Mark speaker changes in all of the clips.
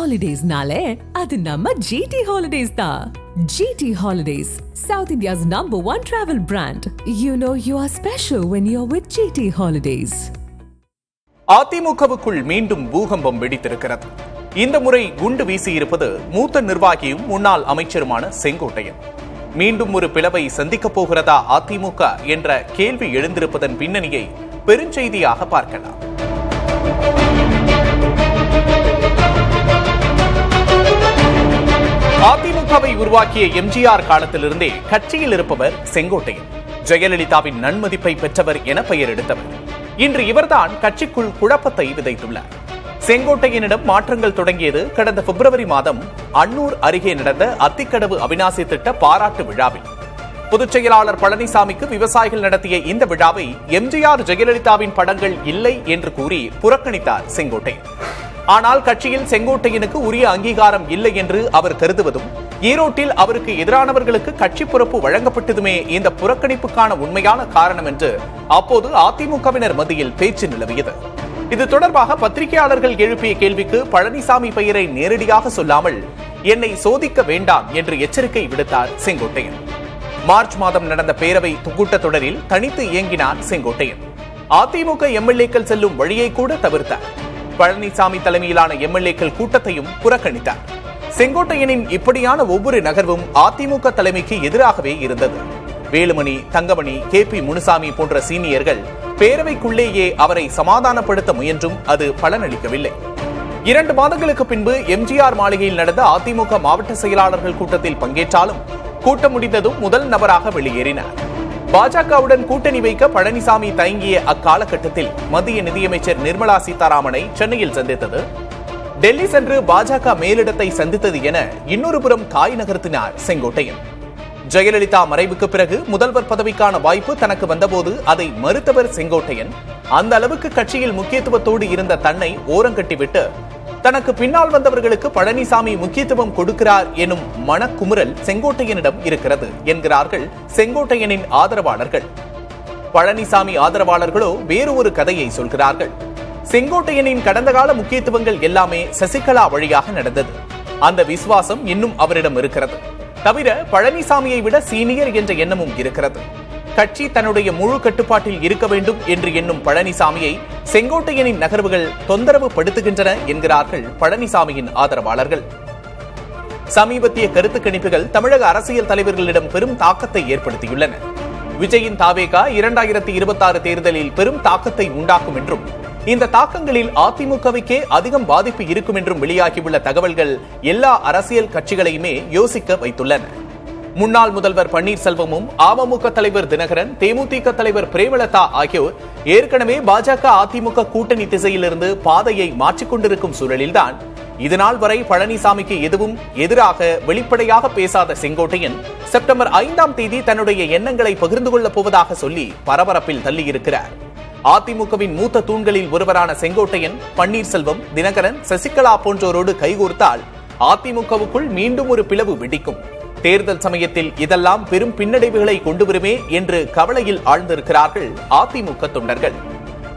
Speaker 1: Holidays-nale, adu namma GT Holidays da. GT Holidays, South India's #1 travel brand. You know you are special when you're with GT Holidays.
Speaker 2: அதிமுகவுக்குள் மீண்டும் பூகம்பம் வெடித்திருக்கிறது. இந்த முறை குண்டு வீசியிருப்பது மூத்த நிர்வாகியும் முன்னாள் அமைச்சருமான செங்கோட்டையன். மீண்டும் ஒரு பிளவை சந்திக்கப் போகிறதா அதிமுக என்ற கேள்வி எழுந்திருப்பதன் பின்னணியை பெருஞ்செய்தியாக பார்க்கலாம். அதிமுகவை உருவாக்கிய எம்ஜிஆர் காலத்திலிருந்தே கட்சியில் இருப்பவர் செங்கோட்டையன். ஜெயலலிதாவின் நன்மதிப்பை பெற்றவர் என பெயர் எடுத்தவர். இன்று இவர்தான் கட்சிக்குள் குழப்பத்தை விதைத்துள்ளார். செங்கோட்டையனிடம் மாற்றங்கள் தொடங்கியது கடந்த பிப்ரவரி மாதம் அன்னூர் அருகே நடந்த அத்திக்கடவு அவிநாசி திட்ட பாராட்டு விழாவில். பொதுச் செயலாளர் பழனிசாமிக்கு விவசாயிகள் நடத்திய இந்த விழாவை எம்ஜிஆர் ஜெயலலிதாவின் படங்கள் இல்லை என்று கூறி புறக்கணித்தார் செங்கோட்டையன். ஆனால் கட்சியில் செங்கோட்டையனுக்கு உரிய அங்கீகாரம் இல்லை என்று அவர் கருதுவதும், ஈரோட்டில் அவருக்கு எதிரானவர்களுக்கு கட்சி பொறுப்பு வழங்கப்பட்டதுமே இந்த புறக்கணிப்புக்கான உண்மையான காரணம் என்று அப்போது அதிமுகவினர் மத்தியில் பேச்சு நிலவியது. இது தொடர்பாக பத்திரிகையாளர்கள் எழுப்பிய கேள்விக்கு பழனிசாமி பெயரை நேரடியாக சொல்லாமல் என்னை சோதிக்க வேண்டாம் என்று எச்சரிக்கை விடுத்தார் செங்கோட்டையன். மார்ச் மாதம் நடந்த பேரவை கூட்டத்தொடரில் தனித்து இயங்கினார் செங்கோட்டையன். அதிமுக எம்எல்ஏக்கள் செல்லும் வழியை கூட தவிர்த்தார். பழனிசாமி தலைமையிலான எம்எல்ஏக்கள் கூட்டத்தையும் புறக்கணித்தார். செங்கோட்டையனின் இப்படியான ஒவ்வொரு நகர்வும் அதிமுக தலைமைக்கு எதிராகவே இருந்தது. வேலுமணி, தங்கமணி, KP முனுசாமி போன்ற சீனியர்கள் பேரவைக்குள்ளேயே அவரை சமாதானப்படுத்த முயன்றும் அது பலனளிக்கவில்லை. 2 மாதங்களுக்கு பின்பு எம்ஜிஆர் மாளிகையில் நடந்த அதிமுக மாவட்ட செயலாளர்கள் கூட்டத்தில் பங்கேற்றாலும் கூட்டம் முடிந்ததும் முதல் நபராக வெளியேறினார். பாஜகவுடன் கூட்டணி வைக்க பழனிசாமி தயங்கிய அக்காலகட்டத்தில் மத்திய நிதியமைச்சர் நிர்மலா சீதாராமனை சென்னையில் சந்தித்தது, டெல்லி சென்று பாஜக மேலிடத்தை சந்தித்தது என இன்னொரு புறம் காய் நகர்த்தினார் செங்கோட்டையன். ஜெயலலிதா மறைவுக்கு பிறகு முதல்வர் பதவிக்கான வாய்ப்பு தனக்கு வந்தபோது அதை மறுத்தவர் செங்கோட்டையன். அந்த அளவுக்கு கட்சியில் முக்கியத்துவத்தோடு இருந்த தன்னை ஓரங்கட்டிவிட்டு தனக்கு பின்னால் வந்தவர்களுக்கு பழனிசாமி முக்கியத்துவம் கொடுக்கிறார் எனும் மனக்குமுறல் செங்கோட்டையனிடம் இருக்கிறது என்கிறார்கள் செங்கோட்டையனின் ஆதரவாளர்கள். பழனிசாமி ஆதரவாளர்களோ வேறு ஒரு கதையை சொல்கிறார்கள். செங்கோட்டையனின் கடந்த கால முக்கியத்துவங்கள் எல்லாமே சசிகலா வழியாக நடந்தது. அந்த விசுவாசம் இன்னும் அவரிடம் இருக்கிறது. தவிர பழனிசாமியை விட சீனியர் என்ற எண்ணமும் இருக்கிறது. கட்சி தன்னுடைய முழு கட்டுப்பாட்டில் இருக்க வேண்டும் என்று எண்ணும் பழனிசாமியை செங்கோட்டையனின் நகர்வுகள் தொந்தரவு படுத்துகின்றன என்கிறார்கள் பழனிசாமியின் ஆதரவாளர்கள். சமீபத்திய கருத்து கணிப்புகள் தமிழக அரசியல் தலைவர்களிடம் பெரும் தாக்கத்தை ஏற்படுத்தியுள்ளன. விஜயின் தாவேகா 2026 தேர்தலில் பெரும் தாக்கத்தை உண்டாக்கும் என்றும், இந்த தாக்கங்களில் அதிமுகவுக்கே அதிகம் பாதிப்பு இருக்கும் என்றும் வெளியாகியுள்ள தகவல்கள் எல்லா அரசியல் கட்சிகளையுமே யோசிக்க வைத்துள்ளன. முன்னாள் முதல்வர் பன்னீர்செல்வமும், அமமுக தலைவர் தினகரன், தேமுதிக தலைவர் பிரேமலதா ஆகியோர் ஏற்கனவே பாஜக அதிமுக கூட்டணி திசையிலிருந்து பாதையை மாற்றிக்கொண்டிருக்கும் சூழலில்தான் இதுநாள் வரை பழனிசாமிக்கு எதுவும் எதிராக வெளிப்படையாக பேசாத செங்கோட்டையன் செப்டம்பர் 5ஆம் தேதி தன்னுடைய எண்ணங்களை பகிர்ந்து கொள்ளப் போவதாக சொல்லி பரபரப்பில் தள்ளியிருக்கிறார். அதிமுகவின் மூத்த தூண்களில் ஒருவரான செங்கோட்டையன், பன்னீர்செல்வம், தினகரன், சசிகலா போன்றோரோடு கைகோர்த்தால் அதிமுகவுக்குள் மீண்டும் ஒரு பிளவு வெடிக்கும். தேர்தல் சமயத்தில் இதெல்லாம் பெரும் பின்னடைவுகளை கொண்டு வருமே என்று கவலையில் ஆழ்ந்திருக்கிறார்கள் அதிமுக தொண்டர்கள்.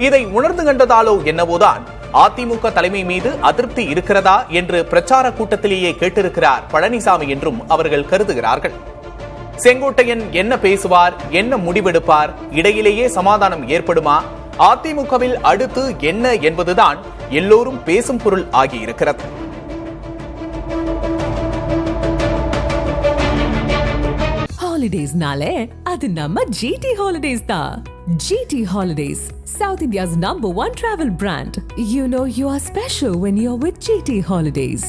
Speaker 2: இதை உணர்ந்து கண்டதாலோ என்னவோதான் அதிமுக தலைமை மீது அதிருப்தி இருக்கிறதா என்று பிரச்சார கூட்டத்திலேயே கேட்டிருக்கிறார் பழனிசாமி என்றும் அவர்கள் கருதுகிறார்கள். செங்கோட்டையன் என்ன பேசுவார், என்ன முடிவெடுப்பார், இடையிலேயே சமாதானம் ஏற்படுமா, அதிமுகவில் அடுத்து என்ன என்பதுதான் எல்லோரும் பேசும் பொருள் ஆகியிருக்கிறது.
Speaker 1: Holidays-nale, adu namma GT Holidays da. GT Holidays, South India's #1 travel brand. You know you are special when you're with GT Holidays.